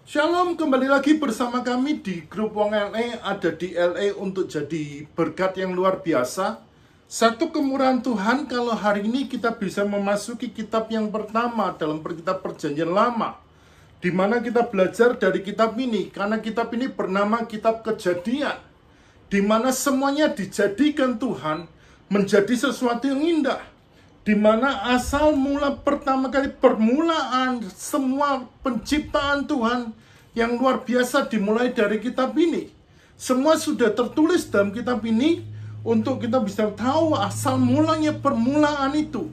Shalom, kembali lagi bersama kami di grup Wong LA, ada di LA untuk jadi berkat yang luar biasa. Satu kemurahan Tuhan kalau hari ini kita bisa memasuki kitab yang pertama dalam kitab Perjanjian Lama, di mana kita belajar dari kitab ini, karena kitab ini bernama Kitab Kejadian, di mana semuanya dijadikan Tuhan menjadi sesuatu yang indah, di mana asal mula pertama kali permulaan semua penciptaan Tuhan yang luar biasa dimulai dari kitab ini. Semua sudah tertulis dalam kitab ini untuk kita bisa tahu asal mulanya permulaan itu.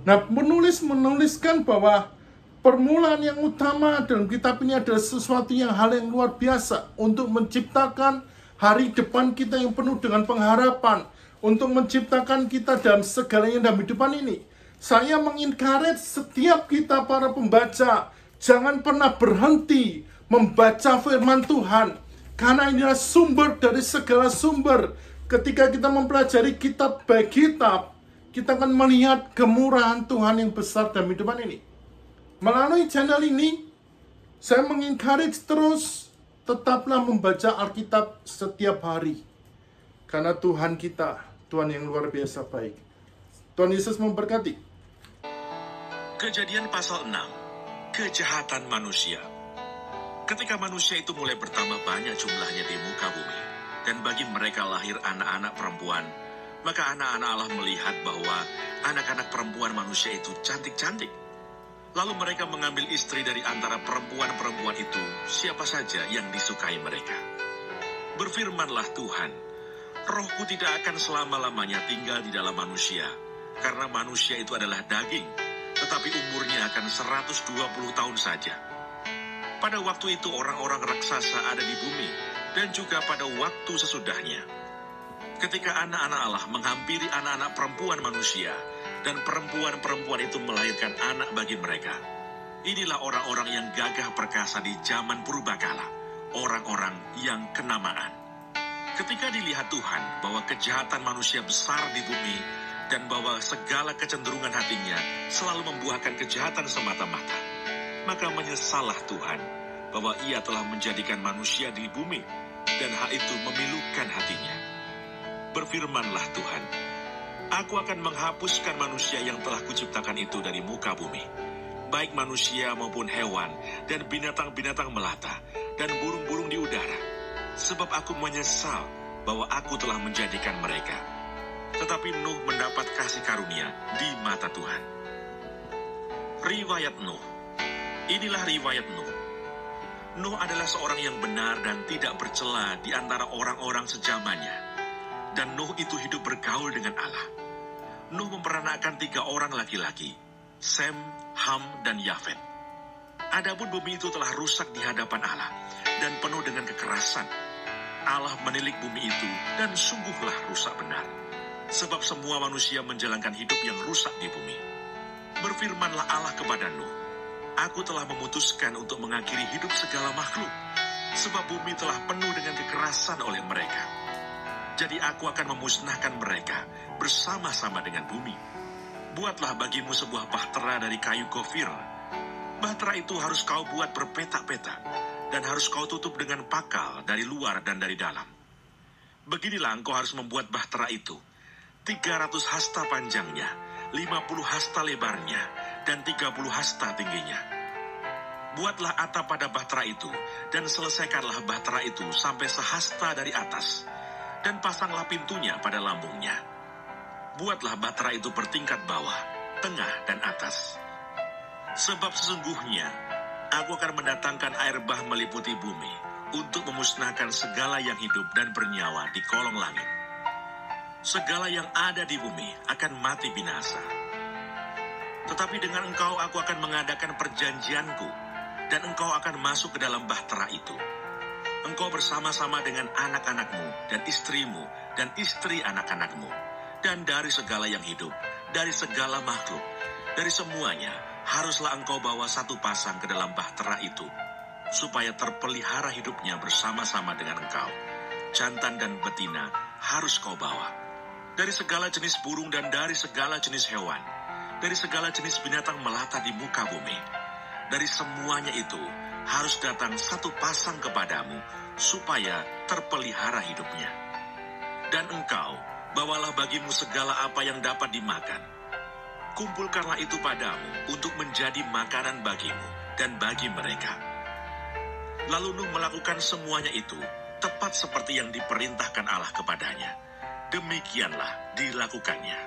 Nah, penulis menuliskan bahwa permulaan yang utama dalam kitab ini adalah sesuatu yang hal yang luar biasa untuk menciptakan hari depan kita yang penuh dengan pengharapan, untuk menciptakan kita dalam segalanya dalam kehidupan ini. Saya mengencourage setiap kita para pembaca, jangan pernah berhenti membaca firman Tuhan, karena inilah sumber dari segala sumber. Ketika kita mempelajari kitab by kitab, kita akan melihat kemurahan Tuhan yang besar dalam kehidupan ini. Melalui channel ini, saya mengencourage terus, tetaplah membaca Alkitab setiap hari, karena Tuhan kita, Tuhan yang luar biasa baik. Tuhan Yesus memberkati. Kejadian pasal 6, kejahatan manusia. Ketika manusia itu mulai bertambah banyak jumlahnya di muka bumi, dan bagi mereka lahir anak-anak perempuan, maka anak-anak Allah melihat bahwa anak-anak perempuan manusia itu cantik-cantik. Lalu mereka mengambil istri dari antara perempuan-perempuan itu, siapa saja yang disukai mereka. Berfirmanlah Tuhan, Rohku tidak akan selama-lamanya tinggal di dalam manusia, karena manusia itu adalah daging, tetapi umurnya akan 120 tahun saja. Pada waktu itu orang-orang raksasa ada di bumi, dan juga pada waktu sesudahnya. Ketika anak-anak Allah menghampiri anak-anak perempuan manusia, dan perempuan-perempuan itu melahirkan anak bagi mereka. Inilah orang-orang yang gagah perkasa di zaman purbakala, orang-orang yang kenamaan. Ketika dilihat Tuhan bahwa kejahatan manusia besar di bumi, dan bahwa segala kecenderungan hatinya selalu membuahkan kejahatan semata-mata, maka menyesallah Tuhan bahwa ia telah menjadikan manusia di bumi, dan hal itu memilukan hatinya. Berfirmanlah Tuhan, Aku akan menghapuskan manusia yang telah kuciptakan itu dari muka bumi, baik manusia maupun hewan, dan binatang-binatang melata, dan burung-burung di udara, sebab aku menyesal bahwa aku telah menjadikan mereka. Tetapi Nuh mendapat kasih karunia di mata Tuhan. Riwayat Nuh. Inilah riwayat Nuh. Nuh adalah seorang yang benar dan tidak bercela di antara orang-orang sejamannya. Dan Nuh itu hidup bergaul dengan Allah. Nuh memperanakan 3 orang laki-laki, Sem, Ham, dan Yafet. Adapun bumi itu telah rusak di hadapan Allah dan penuh dengan kekerasan. Allah menilik bumi itu dan sungguhlah rusak benar, sebab semua manusia menjalankan hidup yang rusak di bumi. Berfirmanlah Allah kepada Nuh, Aku telah memutuskan untuk mengakhiri hidup segala makhluk, sebab bumi telah penuh dengan kekerasan oleh mereka. Jadi aku akan memusnahkan mereka bersama-sama dengan bumi. Buatlah bagimu sebuah bahtera dari kayu gofir. Bahtera itu harus kau buat berpetak-petak, dan harus kau tutup dengan pakal dari luar dan dari dalam. Beginilah engkau harus membuat bahtera itu. 300 hasta panjangnya, 50 hasta lebarnya, dan 30 hasta tingginya. Buatlah atap pada bahtera itu, dan selesaikanlah bahtera itu sampai sehasta dari atas, dan pasanglah pintunya pada lambungnya. Buatlah bahtera itu bertingkat bawah, tengah, dan atas. Sebab sesungguhnya, aku akan mendatangkan air bah meliputi bumi, untuk memusnahkan segala yang hidup dan bernyawa di kolong langit. Segala yang ada di bumi akan mati binasa. Tetapi dengan engkau aku akan mengadakan perjanjianku, dan engkau akan masuk ke dalam bahtera itu. Engkau bersama-sama dengan anak-anakmu, dan istrimu, dan istri anak-anakmu, dan dari segala yang hidup, dari segala makhluk, dari semuanya, haruslah engkau bawa 1 pasang ke dalam bahtera itu, supaya terpelihara hidupnya bersama-sama dengan engkau. Jantan dan betina harus kau bawa. Dari segala jenis burung dan dari segala jenis hewan, dari segala jenis binatang melata di muka bumi. Dari semuanya itu, harus datang satu pasang kepadamu, supaya terpelihara hidupnya. Dan engkau, bawalah bagimu segala apa yang dapat dimakan. Kumpulkanlah itu padamu untuk menjadi makanan bagimu dan bagi mereka. Lalu Nuh melakukan semuanya itu, tepat seperti yang diperintahkan Allah kepadanya. Demikianlah dilakukannya.